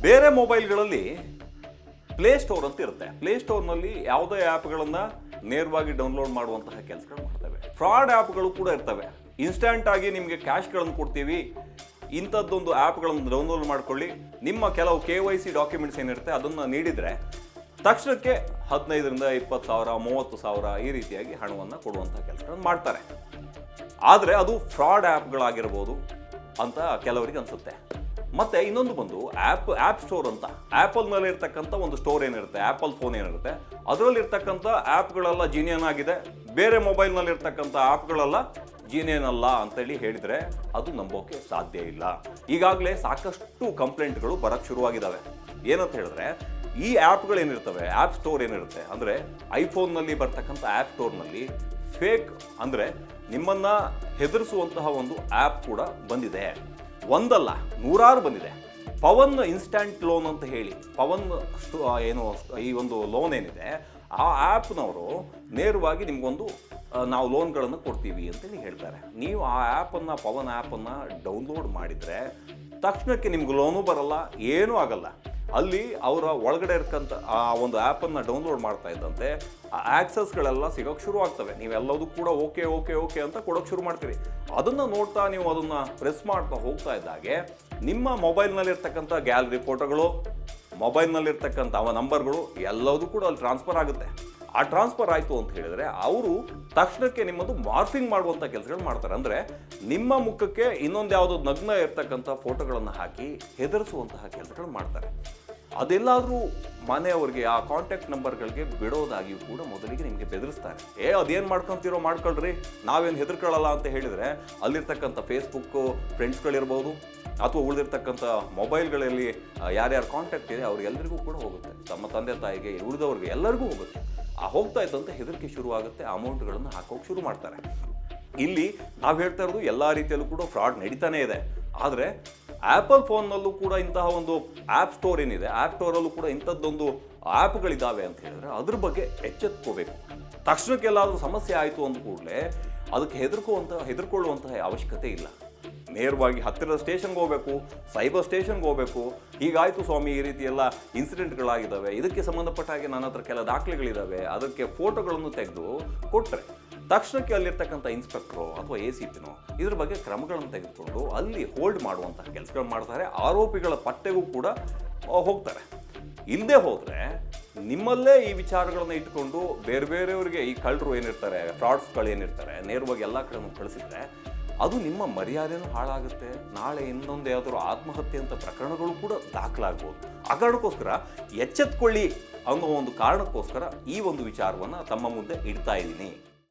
ಬೇರೆ ಮೊಬೈಲ್ಗಳಲ್ಲಿ ಪ್ಲೇಸ್ಟೋರ್ ಅಂತ ಇರುತ್ತೆ. ಪ್ಲೇಸ್ಟೋರ್ನಲ್ಲಿ ಯಾವುದೇ ಆ್ಯಪ್ಗಳನ್ನು ನೇರವಾಗಿ ಡೌನ್ಲೋಡ್ ಮಾಡುವಂತಹ ಕೆಲಸಗಳು ಮಾಡ್ತವೆ. ಫ್ರಾಡ್ ಆ್ಯಪ್ಗಳು ಕೂಡ ಇರ್ತವೆ. ಇನ್ಸ್ಟಂಟ್ ಆಗಿ ನಿಮಗೆ ಕ್ಯಾಶ್ಗಳನ್ನು ಕೊಡ್ತೀವಿ, ಇಂಥದ್ದೊಂದು ಆ್ಯಪ್ಗಳನ್ನು ಡೌನ್ಲೋಡ್ ಮಾಡ್ಕೊಳ್ಳಿ, ನಿಮ್ಮ ಕೆಲವು KYC ಡಾಕ್ಯುಮೆಂಟ್ಸ್ ಏನಿರುತ್ತೆ ಅದನ್ನು ನೀಡಿದರೆ ತಕ್ಷಣಕ್ಕೆ 15,000 20,000 30,000 ಈ ರೀತಿಯಾಗಿ ಹಣವನ್ನು ಕೊಡುವಂಥ ಕೆಲಸಗಳನ್ನು ಮಾಡ್ತಾರೆ. ಆದರೆ ಅದು ಫ್ರಾಡ್ ಆ್ಯಪ್ಗಳಾಗಿರ್ಬೋದು ಅಂತ ಕೆಲವರಿಗೆ ಅನಿಸುತ್ತೆ. ಮತ್ತು ಇನ್ನೊಂದು ಬಂದು ಆ್ಯಪ್ ಸ್ಟೋರ್ ಅಂತ. ಆ್ಯಪಲ್ನಲ್ಲಿ ಇರ್ತಕ್ಕಂಥ ಒಂದು ಸ್ಟೋರ್ ಏನಿರುತ್ತೆ, ಆ್ಯಪಲ್ ಫೋನ್ ಏನಿರುತ್ತೆ ಅದರಲ್ಲಿರ್ತಕ್ಕಂಥ ಆ್ಯಪ್ಗಳೆಲ್ಲ ಜೀನಿಯನ್ ಆಗಿದೆ, ಬೇರೆ ಮೊಬೈಲ್ನಲ್ಲಿ ಇರ್ತಕ್ಕಂಥ ಆ್ಯಪ್ಗಳೆಲ್ಲ ಜೀನಿಯನ್ ಅಲ್ಲ ಅಂತೇಳಿ ಹೇಳಿದರೆ ಅದು ನಂಬೋಕೆ ಸಾಧ್ಯ ಇಲ್ಲ. ಈಗಾಗಲೇ ಸಾಕಷ್ಟು ಕಂಪ್ಲೇಂಟ್ಗಳು ಬರೋಕ್ಕೆ ಶುರುವಾಗಿದ್ದಾವೆ. ಏನಂತ ಹೇಳಿದ್ರೆ, ಈ ಆ್ಯಪ್ಗಳೇನಿರ್ತವೆ, ಆ್ಯಪ್ ಸ್ಟೋರ್ ಏನಿರುತ್ತೆ ಅಂದರೆ ಐಫೋನ್ನಲ್ಲಿ ಬರ್ತಕ್ಕಂಥ ಆ್ಯಪ್ ಸ್ಟೋರ್ನಲ್ಲಿ ಫೇಕ್ ಅಂದರೆ ನಿಮ್ಮನ್ನು ಹೆದರಿಸುವಂತಹ ಒಂದು ಆ್ಯಪ್ ಕೂಡ ಬಂದಿದೆ. ಒಂದಲ್ಲ, ನೂರಾರು ಬಂದಿದೆ. ಪವನ್ ಇನ್ಸ್ಟಂಟ್ ಲೋನ್ ಅಂತ ಹೇಳಿ, ಪವನ್ ಈ ಒಂದು ಲೋನ್ ಏನಿದೆ ಆ ಆ್ಯಪ್ನವರು ನೇರವಾಗಿ ನಿಮಗೊಂದು ನಾವು ಲೋನ್ಗಳನ್ನು ಕೊಡ್ತೀವಿ ಅಂತೇಳಿ ಹೇಳ್ತಾರೆ. ನೀವು ಆ ಆ್ಯಪನ್ನು, ಪವನ್ ಆ್ಯಪನ್ನು ಡೌನ್ಲೋಡ್ ಮಾಡಿದರೆ ತಕ್ಷಣಕ್ಕೆ ನಿಮ್ಗೆ ಲೋನು ಬರಲ್ಲ, ಏನೂ ಆಗಲ್ಲ. ಅಲ್ಲಿ ಅವರ ಒಳಗಡೆ ಇರ್ತಕ್ಕಂಥ ಆ ಒಂದು ಆ್ಯಪನ್ನು ಡೌನ್ಲೋಡ್ ಮಾಡ್ತಾ ಇದ್ದಂತೆ ಆ ಆ್ಯಕ್ಸಸ್ಗಳೆಲ್ಲ ಸಿಗೋಕ್ಕೆ ಶುರು ಆಗ್ತವೆ. ನೀವೆಲ್ಲದೂ ಕೂಡ ಓಕೆ ಓಕೆ ಓಕೆ ಅಂತ ಕೊಡೋಕ್ಕೆ ಶುರು ಮಾಡ್ತೀರಿ. ಅದನ್ನು ನೋಡ್ತಾ ನೀವು ಅದನ್ನು ಪ್ರೆಸ್ ಮಾಡ್ತಾ ಹೋಗ್ತಾ ಇದ್ದಾಗೆ ನಿಮ್ಮ ಮೊಬೈಲ್ನಲ್ಲಿರ್ತಕ್ಕಂಥ ಗ್ಯಾಲರಿ ಫೋಟೋಗಳು, ಮೊಬೈಲ್ನಲ್ಲಿರ್ತಕ್ಕಂಥ ಅವ ನಂಬರ್ಗಳು ಎಲ್ಲದೂ ಕೂಡ ಅಲ್ಲಿ ಟ್ರಾನ್ಸ್ಫರ್ ಆಗುತ್ತೆ. ಆ ಟ್ರಾನ್ಸ್ಫರ್ ಆಯಿತು ಅಂತ ಹೇಳಿದರೆ ಅವರು ತಕ್ಷಣಕ್ಕೆ ನಿಮ್ಮದು ಮಾರ್ಫಿಂಗ್ ಮಾಡುವಂಥ ಕೆಲಸಗಳು ಮಾಡ್ತಾರೆ. ಅಂದರೆ ನಿಮ್ಮ ಮುಖಕ್ಕೆ ಇನ್ನೊಂದು ಯಾವುದೋ ನಗ್ನ ಇರ್ತಕ್ಕಂಥ ಫೋಟೋಗಳನ್ನು ಹಾಕಿ ಹೆದರಿಸುವಂತಹ ಕೆಲಸಗಳು ಮಾಡ್ತಾರೆ. ಅದೆಲ್ಲಾದರೂ ಮನೆಯವ್ರಿಗೆ ಆ ಕಾಂಟ್ಯಾಕ್ಟ್ ನಂಬರ್ಗಳಿಗೆ ಬಿಡೋದಾಗಿಯೂ ಕೂಡ ಮೊದಲಿಗೆ ನಿಮಗೆ ಬೆದರಿಸ್ತಾರೆ. ಅದೇನು ಮಾಡ್ಕೊತೀರೋ ಮಾಡ್ಕೊಳ್ರಿ, ನಾವೇನು ಹೆದರ್ಕೊಳ್ಳಲ್ಲ ಅಂತ ಹೇಳಿದರೆ ಅಲ್ಲಿರ್ತಕ್ಕಂಥ ಫೇಸ್ಬುಕ್ಕು ಫ್ರೆಂಡ್ಸ್ಗಳಿರ್ಬೋದು ಅಥವಾ ಉಳಿದಿರ್ತಕ್ಕಂಥ ಮೊಬೈಲ್ಗಳಲ್ಲಿ ಯಾರ್ಯಾರು ಕಾಂಟ್ಯಾಕ್ಟ್ ಇದೆ ಅವ್ರಿಗೆಲ್ಲರಿಗೂ ಕೂಡ ಹೋಗುತ್ತೆ. ತಮ್ಮ ತಂದೆ ತಾಯಿಗೆ ಉಳಿದವ್ರಿಗೆ ಎಲ್ಲರಿಗೂ ಹೋಗುತ್ತೆ. ಆ ಹೋಗ್ತಾ ಇದ್ದಂತೆ ಹೆದರಿಕೆ ಶುರುವಾಗುತ್ತೆ, ಅಮೌಂಟ್ಗಳನ್ನು ಹಾಕೋಕೆ ಶುರು ಮಾಡ್ತಾರೆ. ಇಲ್ಲಿ ನಾವು ಹೇಳ್ತಾ ಇರೋದು ಎಲ್ಲ ರೀತಿಯಲ್ಲೂ ಕೂಡ ಫ್ರಾಡ್ ನಡೀತಾನೇ ಇದೆ. ಆದರೆ ಆ್ಯಪಲ್ ಫೋನ್ನಲ್ಲೂ ಕೂಡ ಇಂತಹ ಒಂದು ಆ್ಯಪ್ ಸ್ಟೋರ್ ಏನಿದೆ, ಆ್ಯಪ್ ಸ್ಟೋರಲ್ಲೂ ಕೂಡ ಇಂಥದ್ದೊಂದು ಆ್ಯಪ್ಗಳಿದ್ದಾವೆ ಅಂತ ಹೇಳಿದ್ರೆ ಅದ್ರ ಬಗ್ಗೆ ಎಚ್ಚೆತ್ಕೋಬೇಕು. ತಕ್ಷಣಕ್ಕೆಲ್ಲಾದರೂ ಸಮಸ್ಯೆ ಆಯಿತು ಅಂದ ಕೂಡಲೇ ಅದಕ್ಕೆ ಹೆದರ್ಕೊಳ್ಳುವಂತಹ ಅವಶ್ಯಕತೆ ಇಲ್ಲ. ನೇರವಾಗಿ ಹತ್ತಿರದ ಸ್ಟೇಷನ್ಗೆ ಹೋಗಬೇಕು, ಸೈಬರ್ ಸ್ಟೇಷನ್ಗೆ ಹೋಗಬೇಕು. ಹೀಗಾಯಿತು ಸ್ವಾಮಿ, ಈ ರೀತಿ ಎಲ್ಲ ಇನ್ಸಿಡೆಂಟ್ಗಳಾಗಿದ್ದಾವೆ, ಇದಕ್ಕೆ ಸಂಬಂಧಪಟ್ಟ ಹಾಗೆ ನನ್ನ ಹತ್ರ ಕೆಲ ದಾಖಲೆಗಳಿದ್ದಾವೆ, ಅದಕ್ಕೆ ಫೋಟೋಗಳನ್ನು ತೆಗೆದು ಕೊಟ್ಟರೆ ತಕ್ಷಣಕ್ಕೆ ಅಲ್ಲಿರ್ತಕ್ಕಂಥ ಇನ್ಸ್ಪೆಕ್ಟ್ರು ಅಥವಾ ACPನೋ ಇದ್ರ ಬಗ್ಗೆ ಕ್ರಮಗಳನ್ನು ತೆಗೆದುಕೊಂಡು ಅಲ್ಲಿ ಹೋಲ್ಡ್ ಮಾಡುವಂತಹ ಕೆಲಸಗಳು ಮಾಡ್ತಾರೆ. ಆರೋಪಿಗಳ ಪತ್ತೆಗೂ ಕೂಡ ಹೋಗ್ತಾರೆ. ಇಲ್ಲದೆ ಹೋದರೆ ನಿಮ್ಮಲ್ಲೇ ಈ ವಿಚಾರಗಳನ್ನು ಇಟ್ಕೊಂಡು ಬೇರೆ ಬೇರೆಯವರಿಗೆ ಈ ಕಳ್ಳರು ಏನಿರ್ತಾರೆ, ಫ್ರಾಡ್ಸ್ಗಳು ಏನಿರ್ತಾರೆ ನೇರವಾಗಿ ಎಲ್ಲ ಕಡೆನೂ ಕಳಿಸಿದ್ರೆ ಅದು ನಿಮ್ಮ ಮರ್ಯಾದೆನೂ ಹಾಳಾಗುತ್ತೆ. ನಾಳೆ ಇನ್ನೊಂದು ಯಾವುದಾದ್ರು ಆತ್ಮಹತ್ಯೆ ಅಂತ ಪ್ರಕರಣಗಳು ಕೂಡ ದಾಖಲಾಗ್ಬೋದು. ಆ ಕಾರಣಕ್ಕೋಸ್ಕರ ಎಚ್ಚೆತ್ಕೊಳ್ಳಿ ಅನ್ನೋ ಒಂದು ಕಾರಣಕ್ಕೋಸ್ಕರ ಈ ಒಂದು ವಿಚಾರವನ್ನು ತಮ್ಮ ಮುಂದೆ ಇಡ್ತಾ ಇದ್ದೀನಿ.